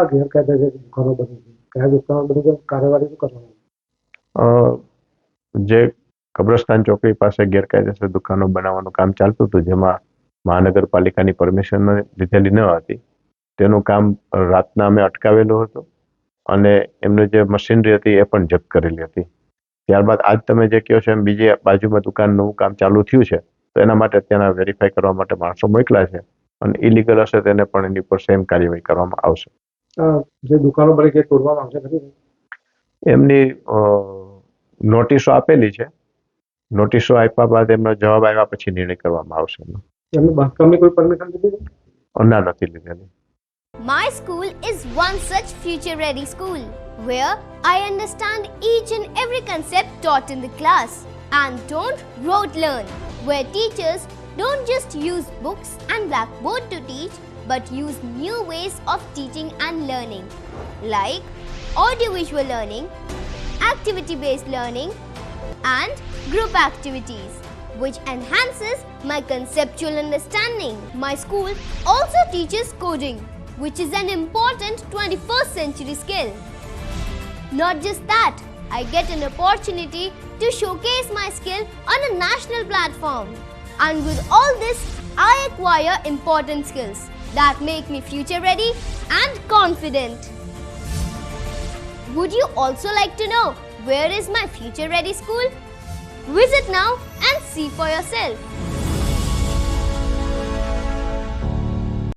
ગેરકાયદેસર દુકાનો બની છે, કયા દુકાનો બની છે, કાર્યવાહી શું કરવાની? અ, જે કબ્રસ્તાન ચોકડી પાસે ગેરકાયદેસર દુકાનો બનાવવાનું કામ ચાલતું હતું, જેમાં મહાનગરપાલિકાની પરમિશન લીધેલી ન હતી, તેનું કામ રાતના અમે અટકાવેલું હતું અને એમની જે મશીનરી હતી એ પણ જપ્ત કરેલી હતી. ત્યારબાદ આજ તમે જે કહો છો એમ બીજી બાજુમાં દુકાનનું કામ ચાલુ થયું છે, તો એના માટે ત્યાં વેરીફાઈ કરવા માટે માણસો મોકલ્યા છે અને ઇલીગલ હશે તેને પણ એની પર સેમ કાર્યવાહી કરવામાં આવશે. જે દુકાનો બની છે એ તોડવામાં આવશે ખરી? એમની નોટિસો આપેલી છે. નોટિસો આપ્યા બાદ એમનો જવાબ આવ્યા પછી નિર્ણય કરવામાં આવશે. એમની બાંધકામની કોઈ પરમિશન લીધી છે? ના, નથી લીધેલી. My school is one such future-ready school where I understand each and every concept taught in the class and don't rote learn, where teachers don't just use books and blackboard to teach but use new ways of teaching and learning like audiovisual learning, activity-based learning and group activities which enhances my conceptual understanding. My school also teaches coding, which is an important 21st century skill. Not just that, I get an opportunity to showcase my skill on a national platform. And with all this, I acquire important skills that make me future ready and confident. Would you also like to know where is my future ready school? Visit now and see for yourself.